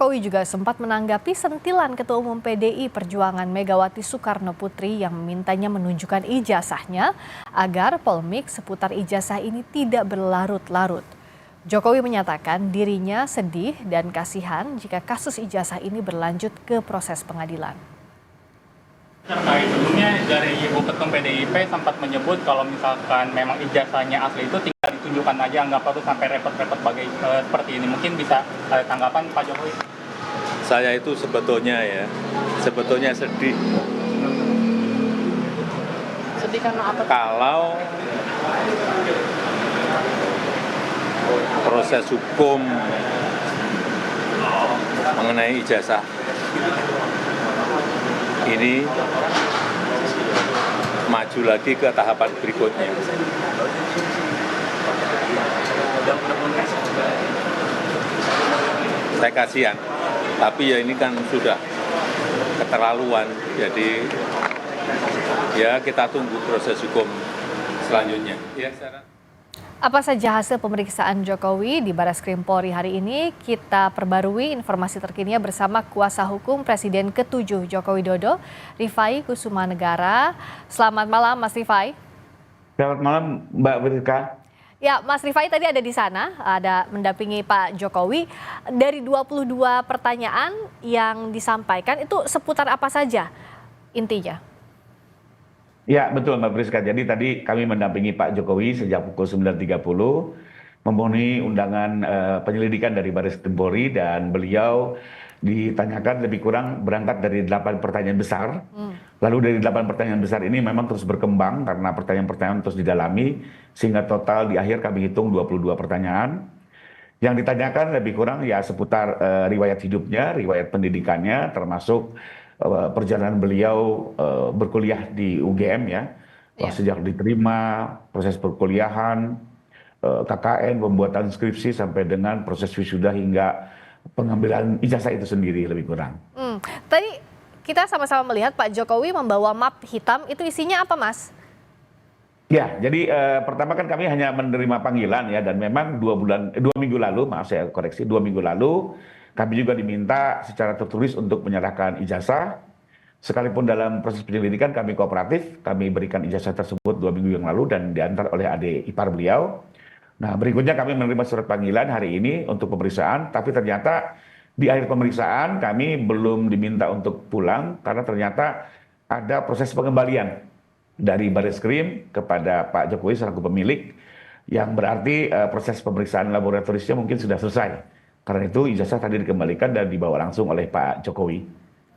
Jokowi juga sempat menanggapi sentilan Ketua Umum PDI Perjuangan Megawati Soekarno Putri yang memintanya menunjukkan ijazahnya agar polemik seputar ijazah ini tidak berlarut-larut. Jokowi menyatakan dirinya sedih dan kasihan jika kasus ijazah ini berlanjut ke proses pengadilan. Terkait sebelumnya dari Ibu Ketum PDIP sempat menyebut kalau misalkan memang ijazahnya asli itu tinggal ditunjukkan aja, nggak perlu sampai repot-repot seperti ini. Mungkin bisa ada tanggapan Pak Jokowi? Saya itu sebetulnya sedih. Sedih karena apa? Kalau proses hukum mengenai ijazah ini maju lagi ke tahapan berikutnya. Saya kasihan, tapi ya ini kan sudah keterlaluan, jadi ya kita tunggu proses hukum selanjutnya. Ya, Apa saja hasil pemeriksaan Jokowi di Barreskrim Polri hari ini? Kita perbarui informasi terkininya bersama kuasa hukum Presiden ke-7 Joko Widodo, Rifai Kusumanegara. Selamat malam Mas Rifai. Selamat malam Mbak Berika. Ya, Mas Rifai tadi ada di sana, ada mendampingi Pak Jokowi. Dari 22 pertanyaan yang disampaikan itu seputar apa saja intinya? Ya betul Mbak Priska, jadi tadi kami mendampingi Pak Jokowi sejak pukul 9.30 memenuhi undangan penyelidikan dari Barreskrim Polri dan beliau ditanyakan lebih kurang berangkat dari 8 pertanyaan besar. Lalu dari 8 pertanyaan besar ini memang terus berkembang karena pertanyaan-pertanyaan terus didalami sehingga total di akhir kami hitung 22 pertanyaan. Yang ditanyakan lebih kurang ya seputar riwayat hidupnya, riwayat pendidikannya termasuk perjalanan beliau berkuliah di UGM ya, sejak diterima, proses perkuliahan, KKN, pembuatan skripsi sampai dengan proses wisuda hingga pengambilan ijazah itu sendiri lebih kurang. Tadi kita sama-sama melihat Pak Jokowi membawa map hitam, itu isinya apa Mas? Ya, jadi pertama kan kami hanya menerima panggilan ya, dan memang 2 minggu lalu, maaf saya koreksi, 2 minggu lalu kami juga diminta secara tertulis untuk menyerahkan ijazah. Sekalipun dalam proses penyelidikan kami kooperatif, kami berikan ijazah tersebut 2 minggu yang lalu dan diantar oleh adik ipar beliau. Nah berikutnya kami menerima surat panggilan hari ini untuk pemeriksaan, tapi ternyata di akhir pemeriksaan kami belum diminta untuk pulang karena ternyata ada proses pengembalian dari Barreskrim kepada Pak Jokowi selaku pemilik, yang berarti proses pemeriksaan laboratorisnya mungkin sudah selesai. Karena itu ijazah tadi dikembalikan dan dibawa langsung oleh Pak Jokowi.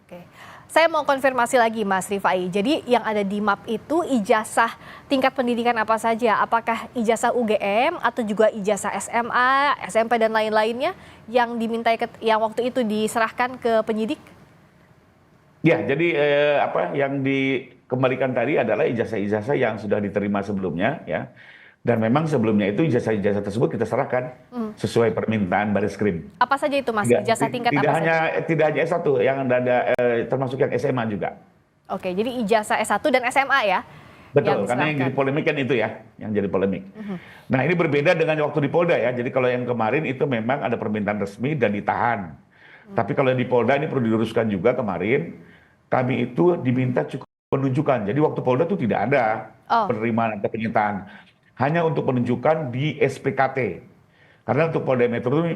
Oke. Saya mau konfirmasi lagi Mas Rifai. Jadi yang ada di map itu ijazah tingkat pendidikan apa saja? Apakah ijazah UGM atau juga ijazah SMA, SMP dan lain-lainnya yang dimintai yang waktu itu diserahkan ke penyidik? Ya, jadi yang dikembalikan tadi adalah ijazah-ijazah yang sudah diterima sebelumnya ya. Dan memang sebelumnya itu ijazah-ijazah tersebut kita serahkan sesuai permintaan Barreskrim. Apa saja itu Mas? Ijazah tingkat apa saja? Tidak hanya S1, yang ada termasuk yang SMA juga. Oke, jadi ijazah S1 dan SMA ya? Betul, karena yang jadi polemik kan itu ya, yang jadi polemik. Nah ini berbeda dengan waktu di Polda ya, jadi kalau yang kemarin itu memang ada permintaan resmi dan ditahan. Tapi kalau di Polda ini perlu diluruskan juga kemarin, kami itu diminta cukup penunjukan. Jadi waktu Polda itu tidak ada penerimaan atau penyitaan. Hanya untuk penunjukan di SPKT. Karena untuk Polda Metro itu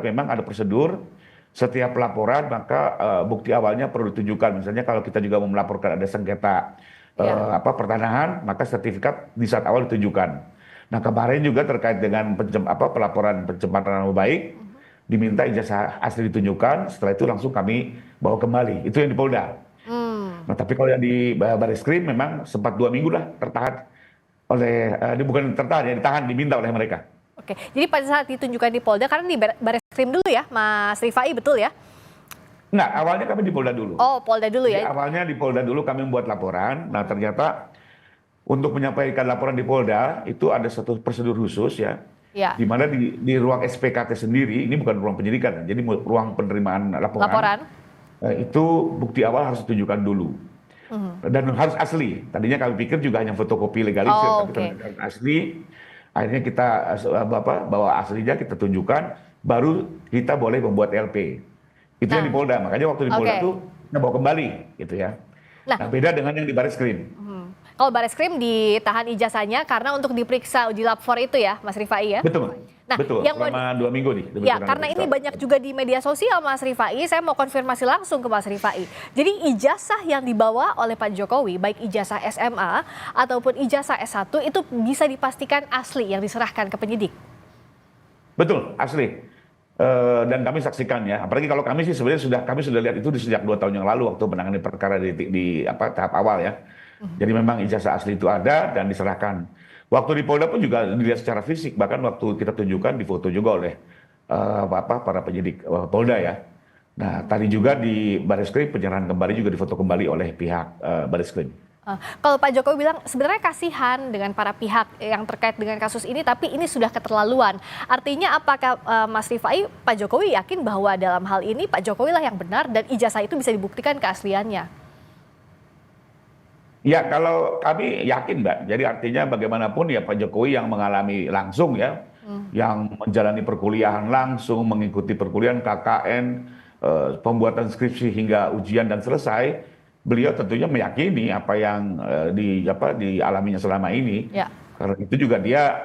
memang ada prosedur, setiap laporan maka bukti awalnya perlu ditunjukkan. Misalnya kalau kita juga mau melaporkan ada sengketa pertanahan, maka sertifikat di saat awal ditunjukkan. Nah kemarin juga terkait dengan pelaporan pencemaran nama baik, diminta ijazah asli ditunjukkan, setelah itu langsung kami bawa kembali. Itu yang di Polda. Nah tapi kalau yang di Barreskrim memang sempat 2 minggu lah tertahan oleh, bukan tertahan ya, ditahan, diminta oleh mereka. Oke, jadi pada saat ditunjukkan di Polda, karena di Barreskrim dulu ya, Mas Rifai, betul ya? Enggak, awalnya kami di Polda dulu. Oh, Polda dulu ya? Jadi, awalnya di Polda dulu kami membuat laporan, nah ternyata untuk menyampaikan laporan di Polda, itu ada satu prosedur khusus ya, di mana di ruang SPKT sendiri, ini bukan ruang penyidikan, jadi ruang penerimaan laporan. Itu bukti awal harus ditunjukkan dulu. Dan harus asli. Tadinya kami pikir juga hanya fotokopi legalisir, tapi ternyata asli. Akhirnya kita bawa aslinya, kita tunjukkan, baru kita boleh membuat LP. Itu yang di Polda. Makanya waktu di Polda tuh kita bawa kembali gitu ya. Nah, beda dengan yang di Bareskrim. Kalau Bareskrim ditahan ijazahnya karena untuk diperiksa uji lapor itu ya, Mas Rifai ya? Betul. Nah, betul. yang Selama 2 minggu nih. Ya, karena ini banyak juga di media sosial, Mas Rifai. Saya mau konfirmasi langsung ke Mas Rifai. Jadi ijazah yang dibawa oleh Pak Jokowi, baik ijazah SMA ataupun ijazah S1 itu bisa dipastikan asli yang diserahkan ke penyidik. Betul, asli. Dan kami saksikan ya. Apalagi kalau kami sih sebenarnya kami sudah lihat itu sejak 2 tahun yang lalu waktu menangani perkara di tahap awal ya. Jadi memang ijazah asli itu ada dan diserahkan. Waktu di Polda pun juga dilihat secara fisik, bahkan waktu kita tunjukkan difoto juga oleh para penyidik Polda ya. Nah, tadi juga di Bareskrim penyerahan kembali juga difoto kembali oleh pihak Bareskrim. Kalau Pak Jokowi bilang sebenarnya kasihan dengan para pihak yang terkait dengan kasus ini, tapi ini sudah keterlaluan. Artinya apakah Mas Rifai, Pak Jokowi yakin bahwa dalam hal ini Pak Jokowi lah yang benar dan ijazah itu bisa dibuktikan keasliannya? Ya, kalau kami yakin, Mbak. Jadi artinya bagaimanapun ya Pak Jokowi yang mengalami langsung ya, yang menjalani perkuliahan langsung, mengikuti perkuliahan KKN, pembuatan skripsi hingga ujian dan selesai, beliau tentunya meyakini apa yang dialaminya selama ini. Ya. Karena itu juga dia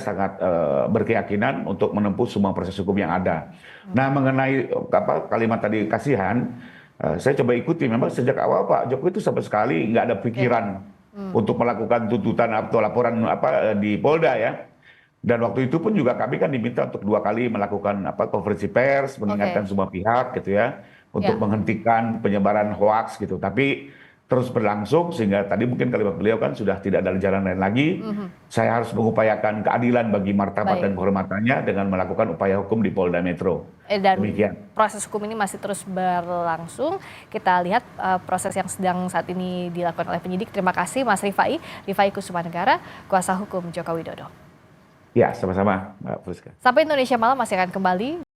sangat berkeyakinan untuk menempuh semua proses hukum yang ada. Nah, mengenai kalimat tadi kasihan, saya coba ikuti, memang sejak awal Pak Jokowi itu sama sekali nggak ada pikiran untuk melakukan tuntutan atau laporan di Polda ya. Dan waktu itu pun juga kami kan diminta untuk 2 kali melakukan konferensi pers, mengingatkan semua pihak gitu ya, untuk menghentikan penyebaran hoaks gitu. Tapi terus berlangsung sehingga tadi mungkin kalimat beliau kan sudah tidak ada jalan lain lagi. Saya harus mengupayakan keadilan bagi martabat dan kehormatannya dengan melakukan upaya hukum di Polda Metro. Dan demikian. Proses hukum ini masih terus berlangsung. Kita lihat proses yang sedang saat ini dilakukan oleh penyidik. Terima kasih Mas Rifai Kusumanegara, kuasa hukum Joko Widodo. Ya, sama-sama Mbak Friska. Sampai Indonesia Malam masih akan kembali.